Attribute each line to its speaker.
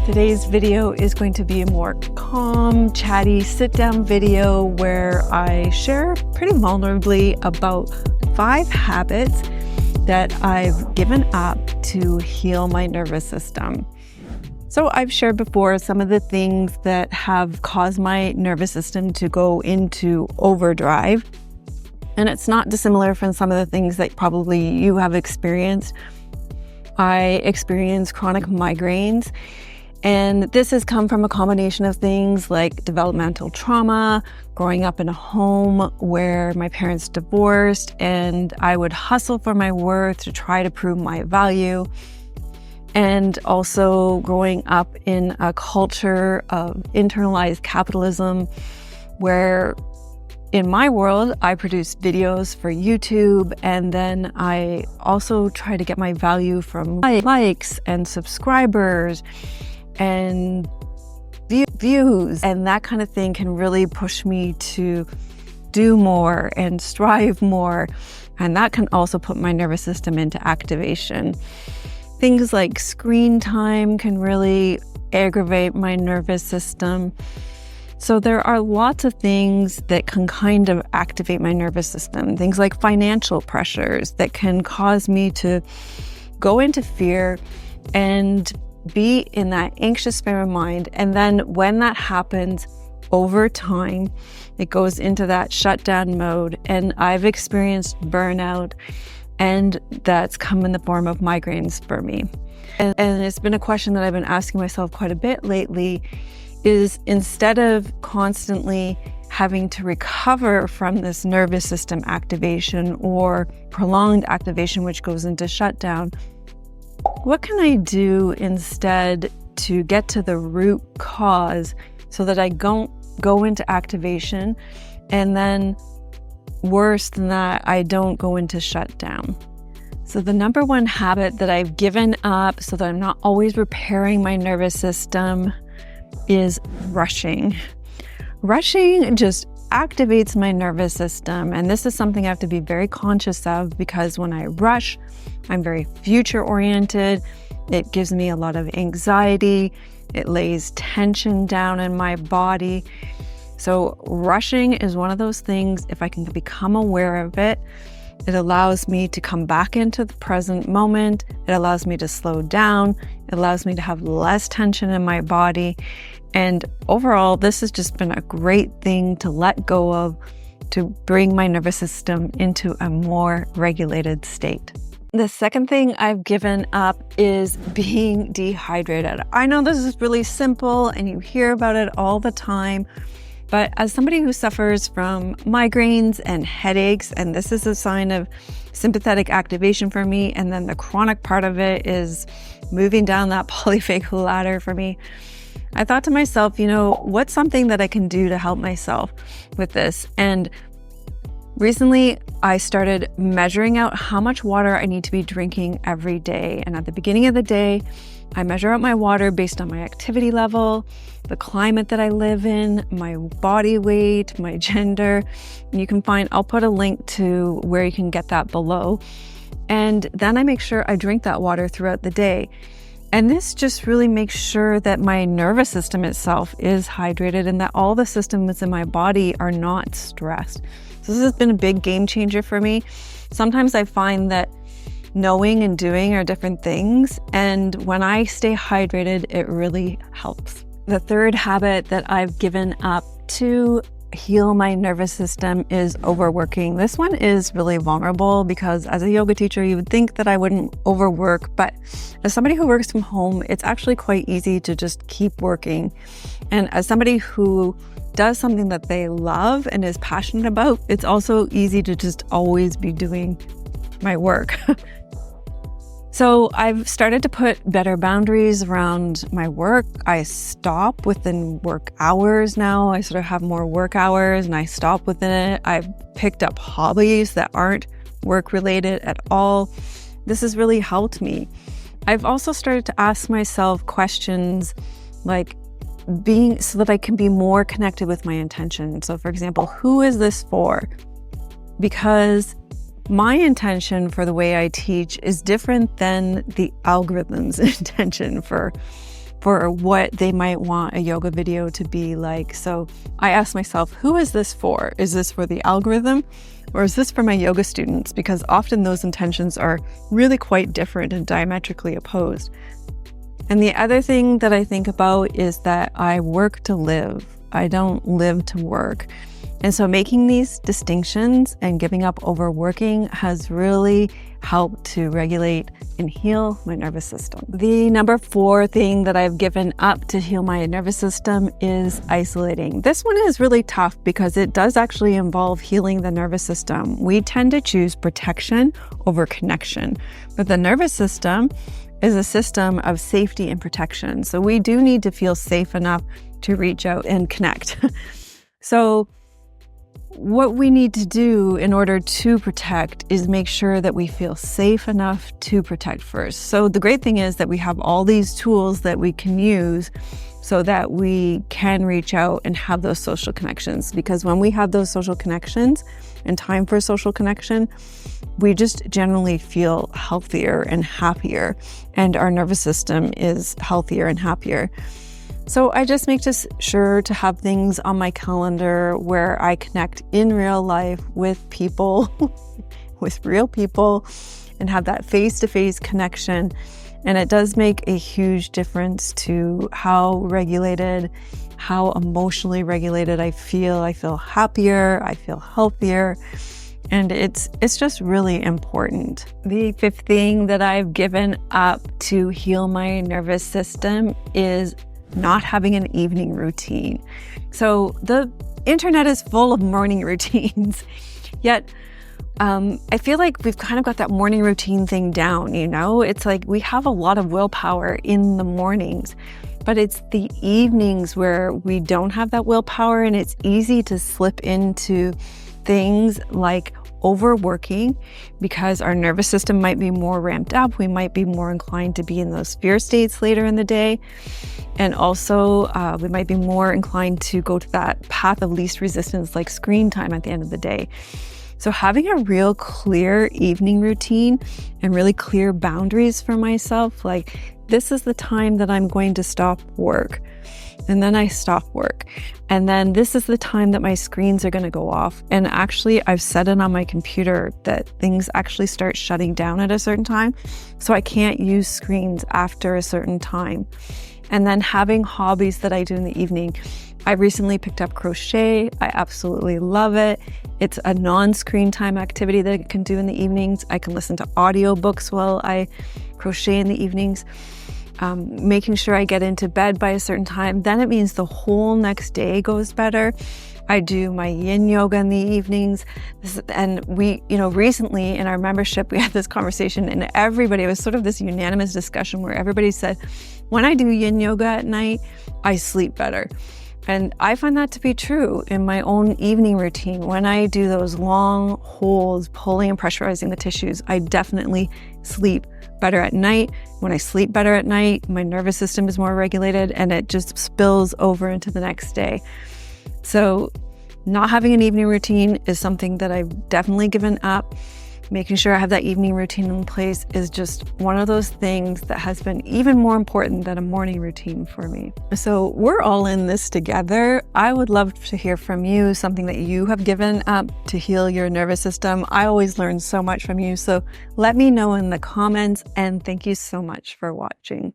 Speaker 1: Today's video is going to be a more calm, chatty, sit-down video where I share pretty vulnerably about 5 habits that I've given up to heal my nervous system. So I've shared before some of the things that have caused my nervous system to go into overdrive. And it's not dissimilar from some of the things that probably you have experienced. I experience chronic migraines, and this has come from a combination of things like developmental trauma, growing up in a home where my parents divorced, and I would hustle for my worth to try to prove my value. And also growing up in a culture of internalized capitalism where in my world, I produce videos for YouTube, and then I also try to get my value from likes and subscribers and views, and that kind of thing can really push me to do more and strive more, and that can also put my nervous system into activation. Things like screen time can really aggravate my nervous system. So there are lots of things that can kind of activate my nervous system. Things like financial pressures that can cause me to go into fear and be in that anxious frame of mind. And then when that happens over time, it goes into that shutdown mode. And I've experienced burnout, and that's come in the form of migraines for me. And it's been a question that I've been asking myself quite a bit lately, is instead of constantly having to recover from this nervous system activation or prolonged activation, which goes into shutdown, what can I do instead to get to the root cause so that I don't go into activation, and then worse than that, I don't go into shutdown? So the number one habit that I've given up so that I'm not always repairing my nervous system is rushing. Rushing just activates my nervous system, and this is something I have to be very conscious of, because when I rush, I'm very future oriented. It gives me a lot of anxiety. It lays tension down in my body. So rushing is one of those things. If I can become aware of it, it allows me to come back into the present moment. It allows me to slow down. It allows me to have less tension in my body. And overall, this has just been a great thing to let go of, to bring my nervous system into a more regulated state. The second thing I've given up is being dehydrated. I know this is really simple and you hear about it all the time, but as somebody who suffers from migraines and headaches, and this is a sign of sympathetic activation for me, and then the chronic part of it is moving down that polyphagic ladder for me, I thought to myself, what's something that I can do to help myself with this? And recently, I started measuring out how much water I need to be drinking every day. And at the beginning of the day, I measure out my water based on my activity level, the climate that I live in, my body weight, my gender. And I'll put a link to where you can get that below. And then I make sure I drink that water throughout the day. And this just really makes sure that my nervous system itself is hydrated and that all the systems in my body are not stressed. So this has been a big game changer for me. Sometimes I find that knowing and doing are different things, and when I stay hydrated, it really helps. The third habit that I've given up to heal my nervous system is overworking. This one is really vulnerable because as a yoga teacher, you would think that I wouldn't overwork, but as somebody who works from home, it's actually quite easy to just keep working. And as somebody who does something that they love and is passionate about, it's also easy to just always be doing my work. So I've started to put better boundaries around my work. I stop within work hours now. I sort of have more work hours and I stop within it. I've picked up hobbies that aren't work related at all. This has really helped me. I've also started to ask myself questions like so that I can be more connected with my intention. So for example, who is this for? Because my intention for the way I teach is different than the algorithm's intention for for what they might want a yoga video to be like. So I asked myself, who is this for? Is this for the algorithm, or is this for my yoga students? Because often those intentions are really quite different and diametrically opposed. And the other thing that I think about is that I work to live. I don't live to work. And so making these distinctions and giving up overworking has really helped to regulate and heal my nervous system. The number 4 thing that I've given up to heal my nervous system is isolating. This one is really tough because it does actually involve healing the nervous system. We tend to choose protection over connection, but the nervous system is a system of safety and protection. So we do need to feel safe enough to reach out and connect. So what we need to do in order to protect is make sure that we feel safe enough to protect first. So the great thing is that we have all these tools that we can use so that we can reach out and have those social connections. Because when we have those social connections and time for social connection, we just generally feel healthier and happier, and our nervous system is healthier and happier. So I just make sure to have things on my calendar where I connect in real life with people, with real people, and have that face-to-face connection. And it does make a huge difference to how regulated, how emotionally regulated I feel. I feel happier, I feel healthier, and it's just really important. The 5th thing that I've given up to heal my nervous system is not having an evening routine. So the internet is full of morning routines, yet I feel like we've kind of got that morning routine thing down, you know? It's like we have a lot of willpower in the mornings, but it's the evenings where we don't have that willpower, and it's easy to slip into things like overworking because our nervous system might be more ramped up. We might be more inclined to be in those fear states later in the day. And also we might be more inclined to go to that path of least resistance, like screen time at the end of the day. So having a real clear evening routine and really clear boundaries for myself, like this is the time that I'm going to stop work. And then I stop work. And then this is the time that my screens are going to go off. And actually, I've set it on my computer that things actually start shutting down at a certain time. So I can't use screens after a certain time. And then having hobbies that I do in the evening. I recently picked up crochet. I absolutely love it. It's a non-screen time activity that I can do in the evenings. I can listen to audiobooks while I crochet in the evenings. Making sure I get into bed by a certain time, then it means the whole next day goes better. I do my yin yoga in the evenings. And we, recently in our membership, we had this conversation, and it was sort of this unanimous discussion where everybody said, when I do yin yoga at night, I sleep better. And I find that to be true in my own evening routine. When I do those long holds, pulling and pressurizing the tissues, I definitely sleep better at night. When I sleep better at night, my nervous system is more regulated, and it just spills over into the next day. So not having an evening routine is something that I've definitely given up. Making sure I have that evening routine in place is just one of those things that has been even more important than a morning routine for me. So we're all in this together. I would love to hear from you, something that you have given up to heal your nervous system. I always learn so much from you. So let me know in the comments, and thank you so much for watching.